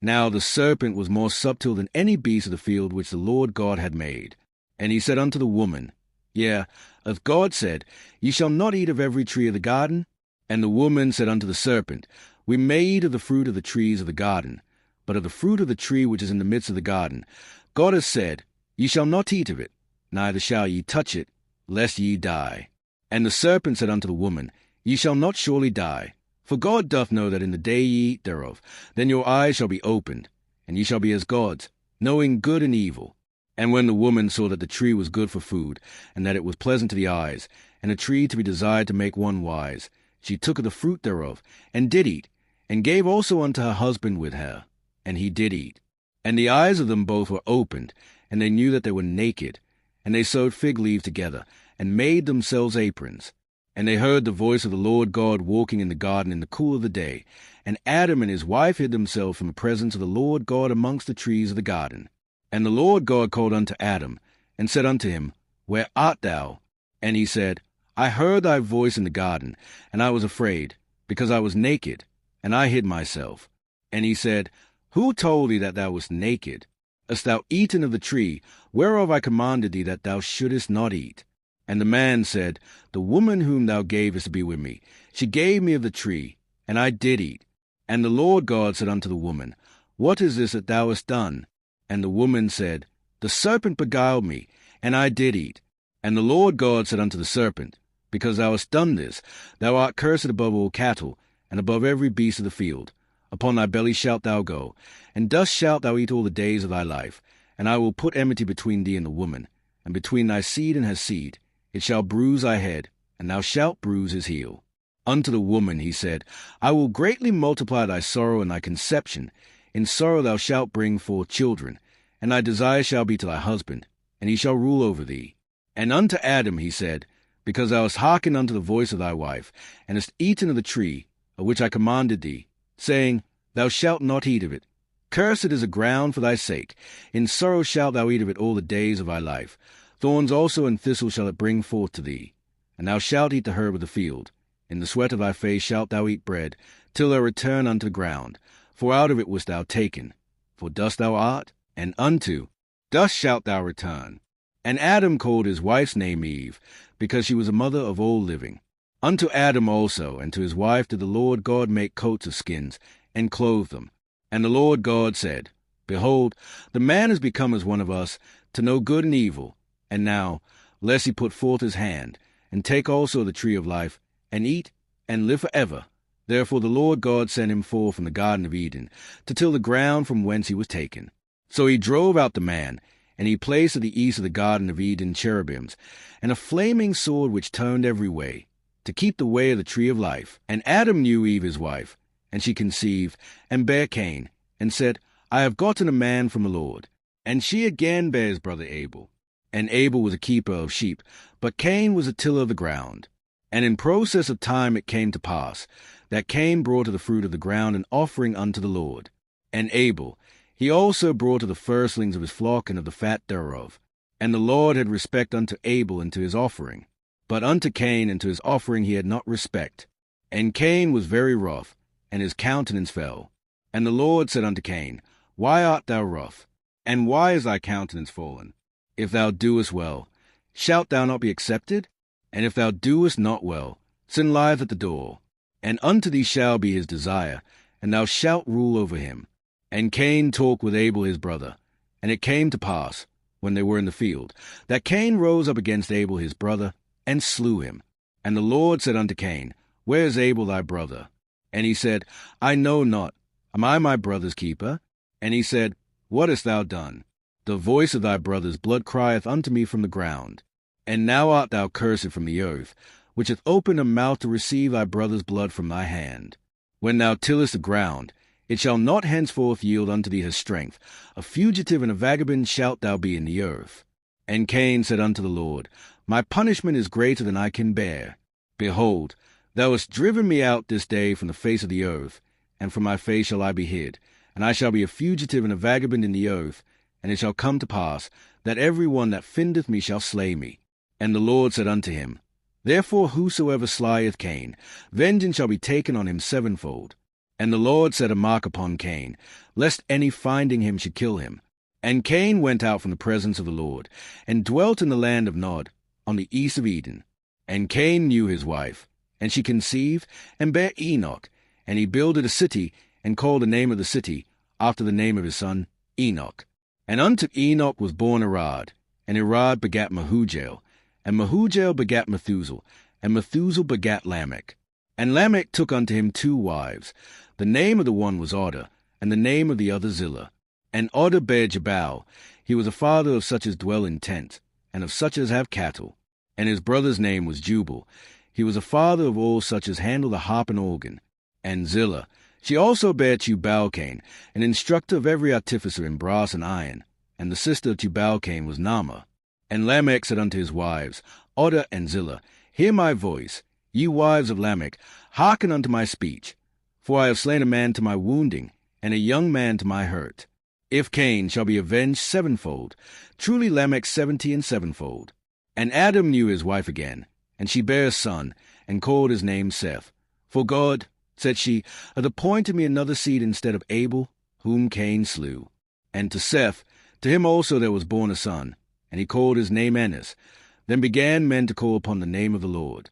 Now the serpent was more subtle than any beast of the field which the Lord God had made. And he said unto the woman, Yea, as God said, Ye shall not eat of every tree of the garden. And the woman said unto the serpent, We may eat of the fruit of the trees of the garden, but of the fruit of the tree which is in the midst of the garden, God has said, Ye shall not eat of it, neither shall ye touch it, lest ye die. And the serpent said unto the woman, Ye shall not surely die. For God doth know that in the day ye eat thereof, then your eyes shall be opened, and ye shall be as gods, knowing good and evil. And when the woman saw that the tree was good for food, and that it was pleasant to the eyes, and a tree to be desired to make one wise, she took of the fruit thereof, and did eat, and gave also unto her husband with her, and he did eat. And the eyes of them both were opened, and they knew that they were naked. And they sewed fig leaves together, and made themselves aprons. And they heard the voice of the Lord God walking in the garden in the cool of the day. And Adam and his wife hid themselves from the presence of the Lord God amongst the trees of the garden. And the Lord God called unto Adam, and said unto him, Where art thou? And he said, I heard thy voice in the garden, and I was afraid, because I was naked, and I hid myself. And he said, Who told thee that thou wast naked? Hast thou eaten of the tree, whereof I commanded thee that thou shouldest not eat? And the man said, The woman whom thou gavest to be with me, she gave me of the tree, and I did eat. And the Lord God said unto the woman, What is this that thou hast done? And the woman said, The serpent beguiled me, and I did eat. And the Lord God said unto the serpent, Because thou hast done this, thou art cursed above all cattle, and above every beast of the field. Upon thy belly shalt thou go, and dust shalt thou eat all the days of thy life. And I will put enmity between thee and the woman, and between thy seed and her seed. It shall bruise thy head, and thou shalt bruise his heel. Unto the woman he said, I will greatly multiply thy sorrow and thy conception. In sorrow thou shalt bring forth children, and thy desire shall be to thy husband, and he shall rule over thee. And unto Adam he said, Because thou hast hearkened unto the voice of thy wife, and hast eaten of the tree, of which I commanded thee, saying, Thou shalt not eat of it. Cursed is the ground for thy sake. In sorrow shalt thou eat of it all the days of thy life. Thorns also and thistles shall it bring forth to thee. And thou shalt eat the herb of the field. In the sweat of thy face shalt thou eat bread, till thou return unto the ground. For out of it wast thou taken. For dust thou art, and unto dust shalt thou return. And Adam called his wife's name Eve, because she was a mother of all living. Unto Adam also and to his wife did the Lord God make coats of skins, and clothe them. And the Lord God said, Behold, the man is become as one of us, to know good and evil. And now, lest he put forth his hand, and take also the tree of life, and eat, and live forever. Therefore the Lord God sent him forth from the Garden of Eden, to till the ground from whence he was taken. So he drove out the man, and he placed at the east of the Garden of Eden cherubims, and a flaming sword which turned every way, to keep the way of the tree of life. And Adam knew Eve his wife, and she conceived, and bare Cain, and said, I have gotten a man from the Lord. And she again bare his brother Abel. And Abel was a keeper of sheep, but Cain was a tiller of the ground. And in process of time it came to pass, that Cain brought of the fruit of the ground an offering unto the Lord. And Abel, he also brought of the firstlings of his flock and of the fat thereof. And the Lord had respect unto Abel and to his offering. But unto Cain and to his offering he had not respect. And Cain was very wroth, and his countenance fell. And the Lord said unto Cain, Why art thou wroth? And why is thy countenance fallen? If thou doest well, shalt thou not be accepted? And if thou doest not well, sin lieth at the door. And unto thee shall be his desire, and thou shalt rule over him. And Cain talked with Abel his brother. And it came to pass, when they were in the field, that Cain rose up against Abel his brother, and slew him. And the Lord said unto Cain, Where is Abel thy brother? And he said, I know not. Am I my brother's keeper? And he said, What hast thou done? The voice of thy brother's blood crieth unto me from the ground. And now art thou cursed from the earth, which hath opened a mouth to receive thy brother's blood from thy hand. When thou tillest the ground, it shall not henceforth yield unto thee her strength. A fugitive and a vagabond shalt thou be in the earth. And Cain said unto the Lord, My punishment is greater than I can bear. Behold, thou hast driven me out this day from the face of the earth, and from my face shall I be hid, and I shall be a fugitive and a vagabond in the earth. And it shall come to pass, that every one that findeth me shall slay me. And the Lord said unto him, Therefore whosoever slayeth Cain, vengeance shall be taken on him sevenfold. And the Lord set a mark upon Cain, lest any finding him should kill him. And Cain went out from the presence of the Lord, and dwelt in the land of Nod, on the east of Eden. And Cain knew his wife, and she conceived, and bare Enoch. And he builded a city, and called the name of the city, after the name of his son, Enoch. And unto Enoch was born Arad, and Arad begat Mehujael, and Mehujael begat Methusael, and Methusael begat Lamech. And Lamech took unto him 2 wives. The name of the one was Oda, and the name of the other Zillah. And Oda bare Jabal. He was a father of such as dwell in tents, and of such as have cattle. And his brother's name was Jubal. He was a father of all such as handle the harp and organ. And Zillah, she also bare Tubal-Cain, an instructor of every artificer in brass and iron. And the sister of Tubal-Cain was Naamah. And Lamech said unto his wives, Oda and Zillah, Hear my voice, ye wives of Lamech, hearken unto my speech. For I have slain a man to my wounding, and a young man to my hurt. If Cain shall be avenged 7-fold, truly Lamech 70 and 7-fold. And Adam knew his wife again, and she bare a son, and called his name Seth. For God, said she, hath appointed me another seed instead of Abel, whom Cain slew. And to Seth, to him also there was born a son, and he called his name Enos. Then began men to call upon the name of the Lord.